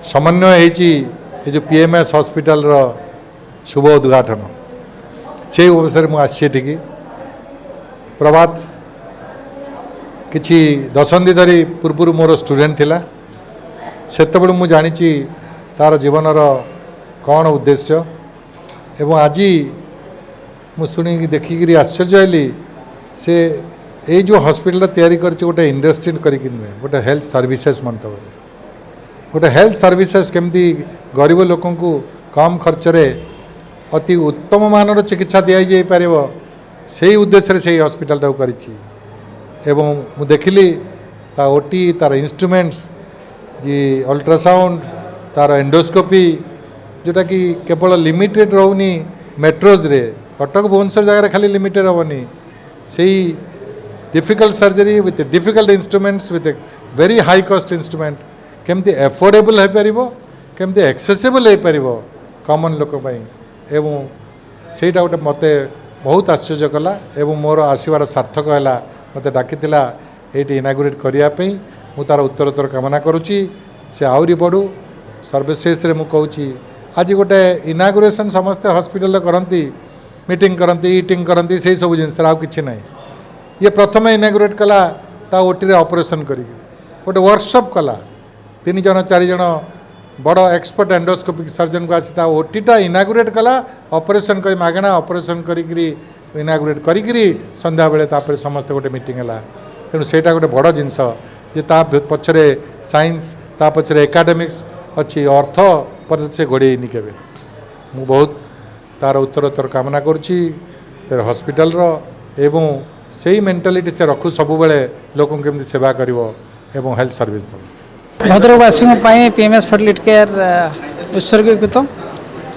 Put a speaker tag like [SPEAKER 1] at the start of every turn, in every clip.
[SPEAKER 1] समन्वय हो जो पीएमएस हॉस्पिटल रो शुभ उद्घाटन से अवसर मुझे आसी प्रभात किछि दशंधि धरी पूर्व मोर स्टूडेंट थिला सेतबे मुझे जानी तार जीवनर कौन उद्देश्य एवं आज मुझे देखिकी आश्चर्य हली से ये जो हॉस्पिटल तैयारी कर गोटे इंडस्ट्री करके नुहे गोटे हेल्थ सर्विसेज मंतव्य गोटे हेल्थ सर्विसेज केमती गरीब लोक कम खर्च अति उत्तम मानर चिकित्सा दि जापर से उद्देश्य से हॉस्पिटल टाक कर देखिली ता ओटी तार इंस्ट्रूमेंट्स जी अल्ट्रासाउंड तार एंडोस्कोपी जोटा कि केवल लिमिटेड रोनी मेट्रोज रे कटक भुवनेश्वर जगह खाली लिमिटेड हेनी से difficult surgery with difficult instruments with very high cost instrument केमती एफोर्डेबल हो पार केमती एक्सेसिबल हो पार कॉमन लोक एवं सेटा गोटे मत बहुत आश्चर्य कला एवं मोर आसबार सार्थक है मत डाकी ये इनागुरेट करने मु तार उत्तरोत्तर कामना करुच्ची से आहरी बढ़ू सर्वशेष रे मु कहूँ आज गोटे इनागुरेशन समस्ते हॉस्पिटल करती मीटिंग करती इटिंग करती से सब जिनस कि ना ये प्रथम इनागुरेट कला ता ओटी ऑपरेशन कर गोटे वर्कशॉप कला 3 जन 4 जन बड़ एक्सपर्ट एंडोस्कोपिक सर्जन को आसी ओटीटा इनागुरेट कला ऑपरेशन कर मागणा ऑपरेशन करी इनागुरेट करी संध्या बेले समस्ते गोटे मीटिंग है तेणु सेटा गोटे बड़ जिनस जे ता पछरे साइंस ता पछरे एकाडेमिक्स अच्छी अर्थ पर से गोड़ेनी के मु बहुत तार उत्तरोत्तर कामना करुच्ची तेरे हॉस्पिटल रो एवं से मेंटालिटी से रखू सब बेले लोक केमती सेवा करिवो एवं हेल्थ सर्विस दो
[SPEAKER 2] भद्रकवासी पीएमएस फर्टिलिटी केयर उत्सर्गीकृत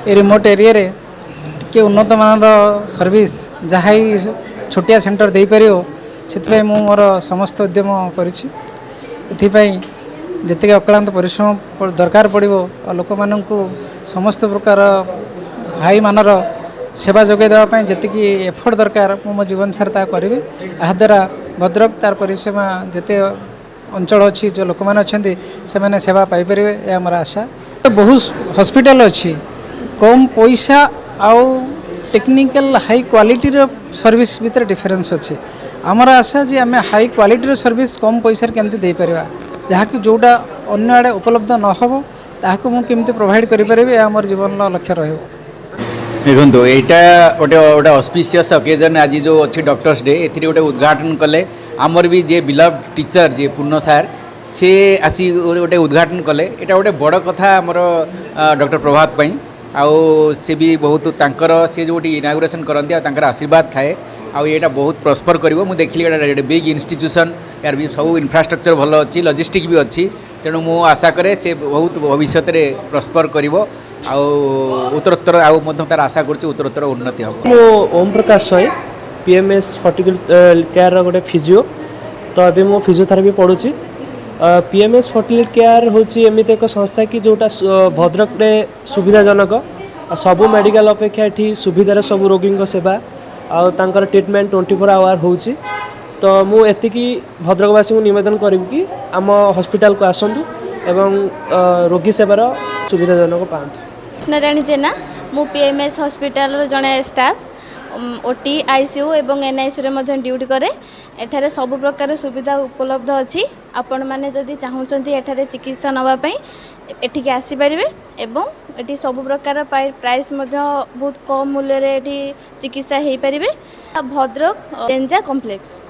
[SPEAKER 2] ये रिमोट एरिया रे के उन्नत मानर सर्विस जहाँ ही छोटिया सेंटर दे पार से मोर समस्त उद्यम करिपाई जितने अक्लांत परिश्रम दरकार पड़ो लोक मान समस्त प्रकार हाई मानर सेवा जोगे देवाई जी एफर्ट दरकार मो जीवन सारा करी यहाँ द्वारा भद्रक तार परिसीमा जिते अंचल अच्छी जो लोक मैंने अच्छा से सेवा पाइपर यह आम आशा तो बहुत हॉस्पिटल अच्छी कम पैसा आउ टेक्निकल हाई क्वालिटी सर्विस भीतर डिफरेंस अच्छी आमर आशा जी आम हाई क्वालिटी सर्विस कम पैसा केमती दे पारिबा जहाँकि जोटा अन्य आड़े उपलब्ध न हो ताकू मुझे प्रोवाइड करें आमर जीवन लक्ष्य रही
[SPEAKER 3] देखो यहाँ गोटे गोटे ऑस्पिशियस ओकेजन आज जो अच्छी डॉक्टर्स डे ए गोटे उद्घाटन कले आमर भी जे बिलव टीचर जे पूर्ण सार से आसी गोटे उद्घाटन कले यहाँ गोटे बड़ कथा आमर डॉक्टर प्रभात पई आउ से भी बहुत तांकर से जो इनागुरेशन करती आशीर्वाद थाए आउ ये बहुत प्रस्पर करिवो मु देखली गोटे बिग इंस्टीट्यूशन यार भी सब इंफ्रास्ट्रक्चर भल अच्छी लॉजिस्टिक भी अच्छी तेणु मु आशा करे से बहुत भविष्य में प्रस्पर करिवो आउ उत्तरोत्तर तार आशा कर उत्तरोत्तर उन्नति हम
[SPEAKER 4] मो ओम प्रकाश स्वाई पीएमएस फर्टिलिटी केयर गोटे फिजिओ तो अभी मो फिजियोथेरापी पढ़ुची पीएमएस फर्टिलिटी केयर होची एमिति एक संस्था कि जोटा भद्रक रे सुविधाजनक सबू मेडिकल अपेक्षा ये सुविधार सब रोगी सेवा आउ तांकर ट्रीटमेंट 24 आवर होची तो मु एतिकी भद्रकवासी को निवेदन करी कि आम हॉस्पिटल को आसतु एवं रोगी सेवार सुविधाजनक पातु।
[SPEAKER 5] कृष्णाराणी जेना मु पीएमएस हॉस्पिटल जड़े स्टाफ ओटी आईसीयू एवं एनआईसीयू रे ड्यूटी करे एठारे सब प्रकार सुविधा उपलब्ध अच्छी आपण मैंने जदि चाहूँगी एठारे चिकित्सा नापी एठिक आसीपारे एवं एटी सब प्रकार प्राइस बहुत कम मूल्य रे चिकित्सा हो पारे भद्रक डेंजा कॉम्प्लेक्स।